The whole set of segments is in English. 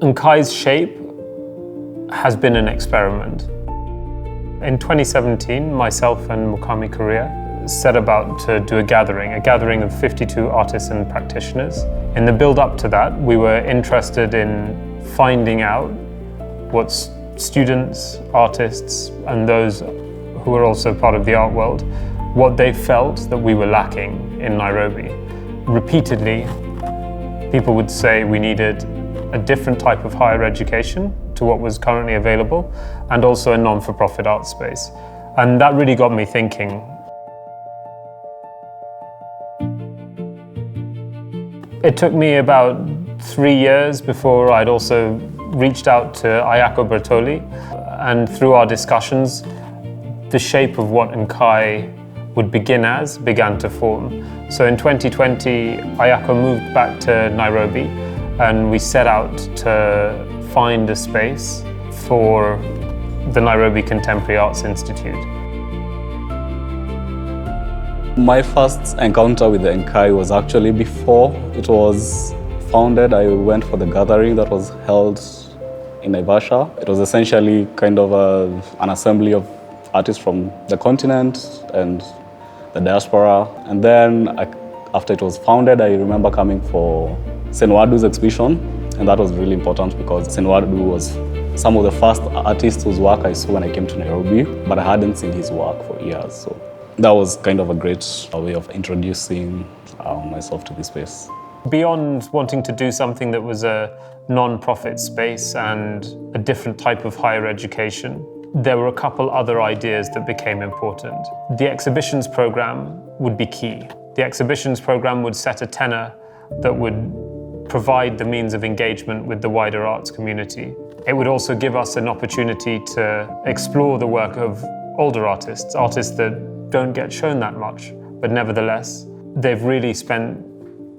Ncai's shape has been an experiment. In 2017, myself and Mukami Korea set about to do a gathering of 52 artists and practitioners. In the build-up to that, we were interested in finding out what students, artists, and those who were also part of the art world, what they felt that we were lacking in Nairobi. Repeatedly, people would say we needed a different type of higher education to what was currently available, and also a non-for-profit art space. And that really got me thinking. It took me about 3 years before I'd also reached out to Ayako Bertoli, and through our discussions, the shape of what Ncai would began to form. So in 2020, Ayako moved back to Nairobi, and we set out to find a space for the Nairobi Contemporary Arts Institute. My first encounter with the Ncai was actually before it was founded. I went for the gathering that was held in Naivasha. It was essentially kind of an assembly of artists from the continent and the diaspora. And then after it was founded, I remember coming for Senwadu's exhibition, and that was really important because Senwadu was some of the first artists whose work I saw when I came to Nairobi, but I hadn't seen his work for years. So that was kind of a great way of introducing myself to this space. Beyond wanting to do something that was a non-profit space and a different type of higher education, there were a couple other ideas that became important. The exhibitions program would be key. The exhibitions program would set a tenor that would provide the means of engagement with the wider arts community. It would also give us an opportunity to explore the work of older artists that don't get shown that much, but nevertheless, they've really spent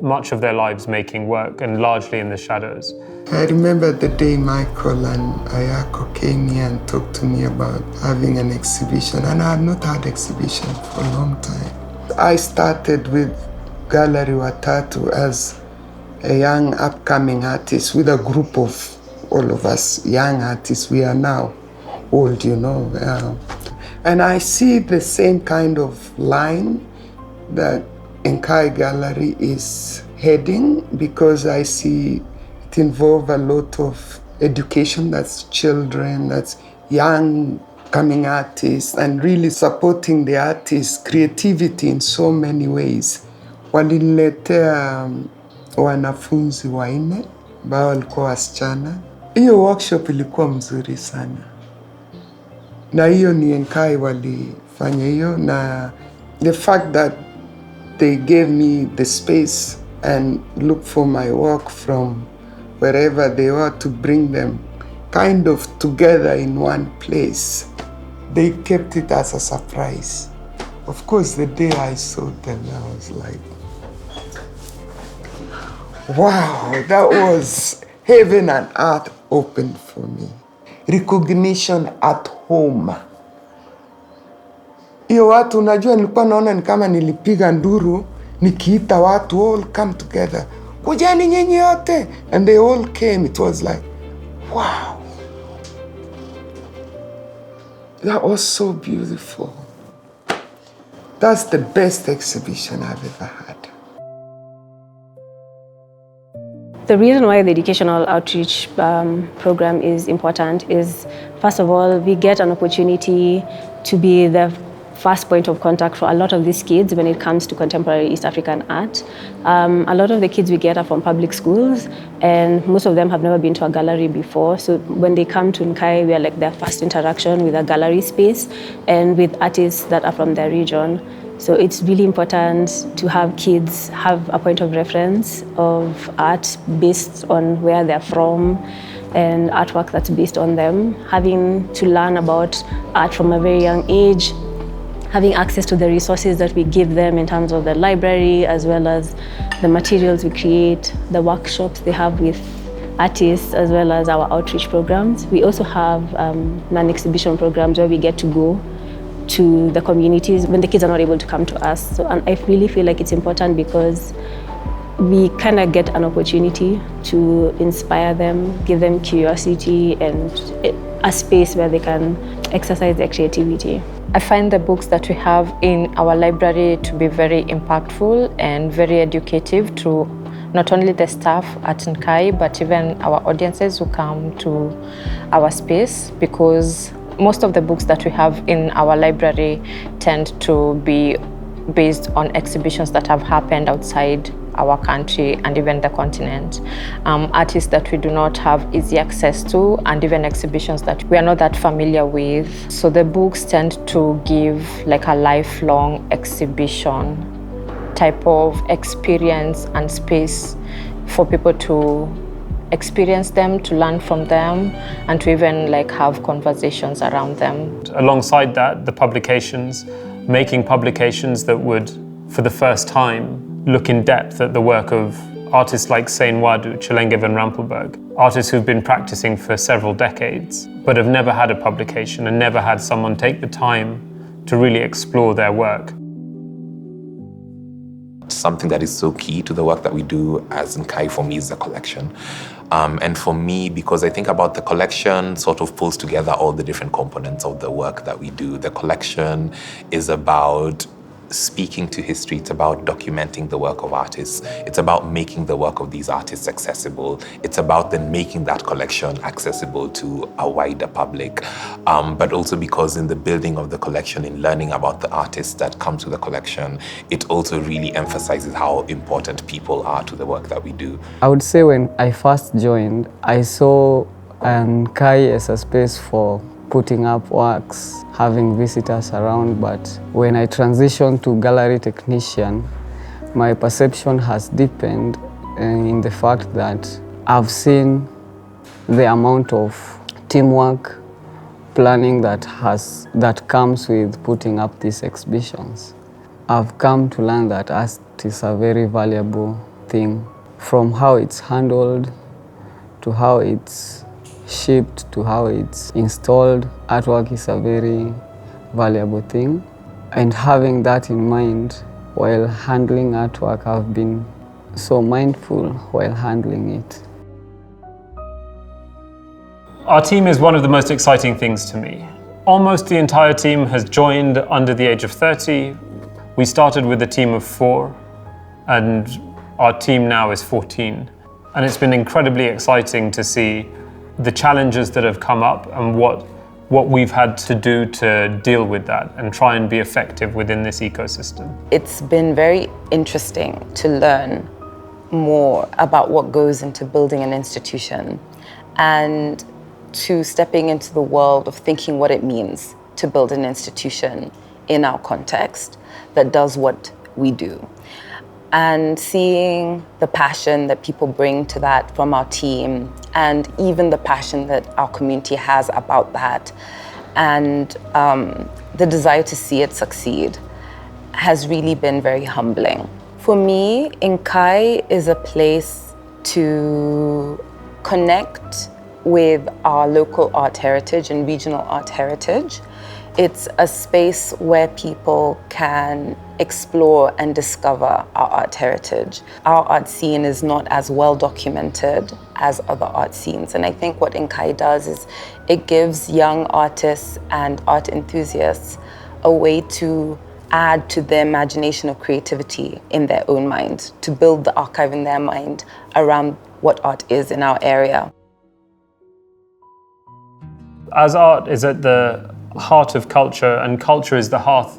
much of their lives making work, and largely in the shadows. I remember the day Michael and Ayako came here and talked to me about having an exhibition, and I had not had exhibition for a long time. I started with Gallery Watatu as a young upcoming artist with a group of all of us young artists. We are now old, you know. And I see the same kind of line that Ncai Gallery is heading, because I see it involve a lot of education, that's children, that's young coming artists, and really supporting the artists' creativity in so many ways. Waliniletea wanafunzi 4 ambao walikuwa wasichana. Hiyo workshop ilikuwa mzuri sana. Na hiyo ni Ncai walifanya hiyo, na the fact that they gave me the space and look for my work from wherever they were to bring them kind of together in one place. They kept it as a surprise. Of course, the day I saw them, I was like, wow, that was heaven and earth opened for me. Recognition at home. Hiyo watu, unajua, nilikuwa naona ni kama nilipiga nduru nikiita watu all come together. Kujani nyinyi yote, and they all came. It was like, wow. That was so beautiful. That's the best exhibition I've ever had. The reason why the educational outreach program is important is, first of all, we get an opportunity to be the first point of contact for a lot of these kids when it comes to contemporary East African art. A lot of the kids we get are from public schools, and most of them have never been to a gallery before. So when they come to Ncai, we are like their first interaction with a gallery space and with artists that are from their region. So it's really important to have kids have a point of reference of art based on where they're from, and artwork that's based on them. Having to learn about art from a very young age, having access to the resources that we give them in terms of the library, as well as the materials we create, the workshops they have with artists, as well as our outreach programs. We also have non-exhibition programs where we get to go to the communities when the kids are not able to come to us. So, and I really feel like it's important because we kind of get an opportunity to inspire them, give them curiosity and a space where they can exercise their creativity. I find the books that we have in our library to be very impactful and very educative to not only the staff at Ncai, but even our audiences who come to our space, because most of the books that we have in our library tend to be based on exhibitions that have happened outside our country and even the continent. Artists that we do not have easy access to, and even exhibitions that we are not that familiar with. So the books tend to give like a lifelong exhibition type of experience and space for people to experience them, to learn from them, and to even like have conversations around them. Alongside that, the publications, making publications that would, for the first time, look in depth at the work of artists like Sein Wadu, Chilenge van Rampelberg, artists who've been practicing for several decades, but have never had a publication and never had someone take the time to really explore their work. Something that is so key to the work that we do as Ncai for me is the collection. And for me, because I think about the collection sort of pulls together all the different components of the work that we do. The collection is about speaking to history, it's about documenting the work of artists, it's about making the work of these artists accessible, it's about then making that collection accessible to a wider public, but also because in the building of the collection, in learning about the artists that come to the collection, it also really emphasizes how important people are to the work that we do. I would say when I first joined, I saw Ncai as a space for putting up works, having visitors around, but when I transitioned to gallery technician, my perception has deepened in the fact that I've seen the amount of teamwork, planning that comes with putting up these exhibitions. I've come to learn that art is a very valuable thing, from how it's handled to how it's shipped to how it's installed. Artwork is a very valuable thing, and having that in mind while handling artwork, I've been so mindful while handling it. Our team is one of the most exciting things to me. Almost the entire team has joined under the age of 30. We started with a team of 4, and our team now is 14. And it's been incredibly exciting to see the challenges that have come up and what we've had to do to deal with that and try and be effective within this ecosystem. It's been very interesting to learn more about what goes into building an institution and to stepping into the world of thinking what it means to build an institution in our context that does what we do. And seeing the passion that people bring to that from our team, and even the passion that our community has about that, and the desire to see it succeed has really been very humbling. For me, Ncai is a place to connect with our local art heritage and regional art heritage. It's a space where people can explore and discover our art heritage. Our art scene is not as well documented as other art scenes, and I think what Ncai does is it gives young artists and art enthusiasts a way to add to the imagination of creativity in their own mind, to build the archive in their mind around what art is in our area. As art is at the heart of culture, and culture is the heart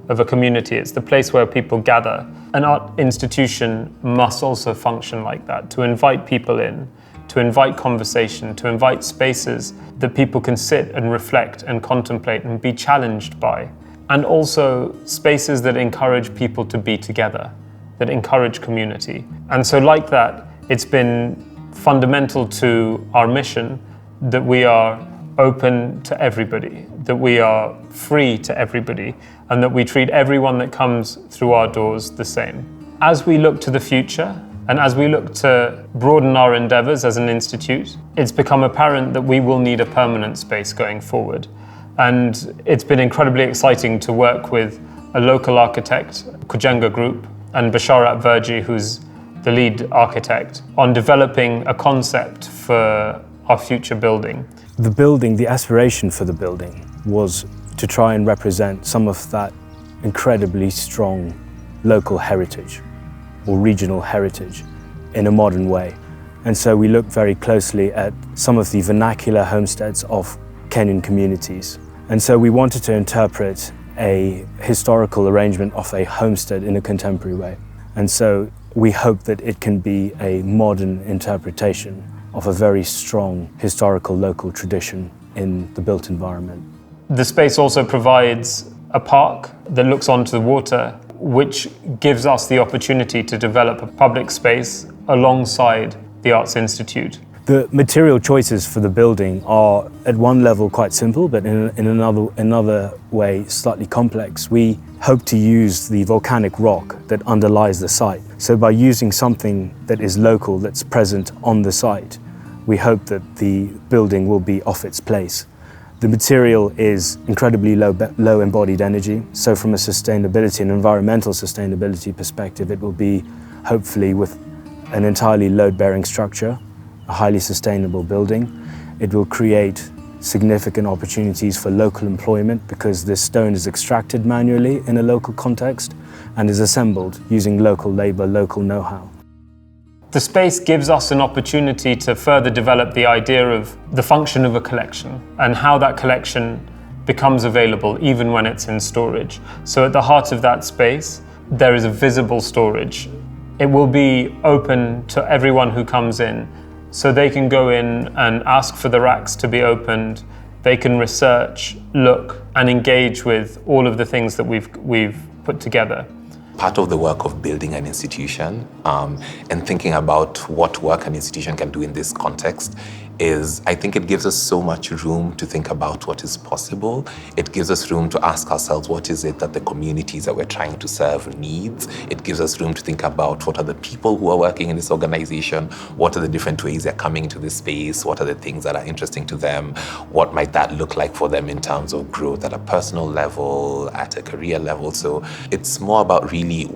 of a community, it's the place where people gather. An art institution must also function like that, to invite people in, to invite conversation, to invite spaces that people can sit and reflect and contemplate and be challenged by. And also spaces that encourage people to be together, that encourage community. And so like that, it's been fundamental to our mission that we are open to everybody, that we are free to everybody, and that we treat everyone that comes through our doors the same. As we look to the future, and as we look to broaden our endeavors as an institute, it's become apparent that we will need a permanent space going forward. And it's been incredibly exciting to work with a local architect, Kujenga Group, and Basharat Verji, who's the lead architect, on developing a concept for our future building. The building, the aspiration for the building was to try and represent some of that incredibly strong local heritage or regional heritage in a modern way. And so we looked very closely at some of the vernacular homesteads of Kenyan communities. And so we wanted to interpret a historical arrangement of a homestead in a contemporary way. And so we hope that it can be a modern interpretation of a very strong historical local tradition in the built environment. The space also provides a park that looks onto the water, which gives us the opportunity to develop a public space alongside the Arts Institute. The material choices for the building are at one level quite simple, but in another way slightly complex. We hope to use the volcanic rock that underlies the site. So by using something that is local, that's present on the site, we hope that the building will be off its place. The material is incredibly low embodied energy, so from a sustainability and environmental sustainability perspective, it will be hopefully with an entirely load-bearing structure, a highly sustainable building. It will create significant opportunities for local employment because this stone is extracted manually in a local context and is assembled using local labor, local know-how. The space gives us an opportunity to further develop the idea of the function of a collection and how that collection becomes available even when it's in storage. So at the heart of that space, there is a visible storage. It will be open to everyone who comes in, so they can go in and ask for the racks to be opened. They can research, look, and engage with all of the things that we've put together. Part of the work of building an institution and thinking about what work an institution can do in this context is, I think it gives us so much room to think about what is possible. It gives us room to ask ourselves, what is it that the communities that we're trying to serve needs? It gives us room to think about what are the people who are working in this organization, what are the different ways they're coming into this space, what are the things that are interesting to them, what might that look like for them in terms of growth at a personal level, at a career level. So it's more about really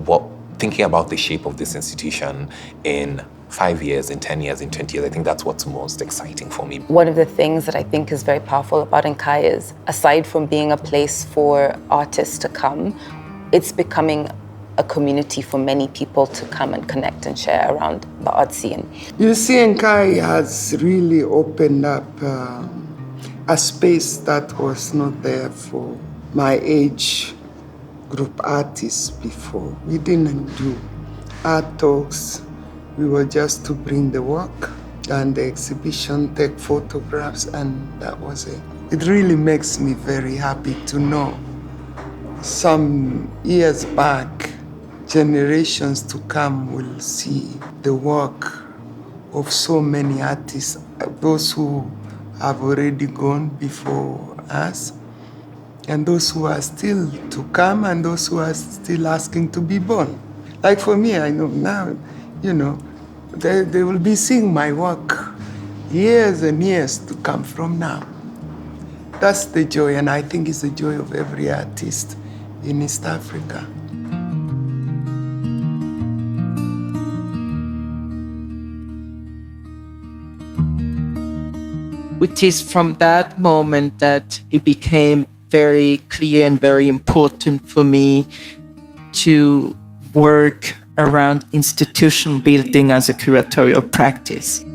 thinking about the shape of this institution in 5 years, in 10 years, in 20 years. I think that's what's most exciting for me. One of the things that I think is very powerful about Ncai is, aside from being a place for artists to come, it's becoming a community for many people to come and connect and share around the art scene. You see, Ncai has really opened up a space that was not there for my age group artists before. We didn't do art talks. We were just to bring the work and the exhibition, take photographs, and that was it. It really makes me very happy to know some years back, generations to come will see the work of so many artists, those who have already gone before us, and those who are still to come, and those who are still asking to be born. Like for me, I know now, they will be seeing my work years and years to come from now. That's the joy, and I think it's the joy of every artist in East Africa. It is from that moment that it became very clear and very important for me to work around institution building as a curatorial practice.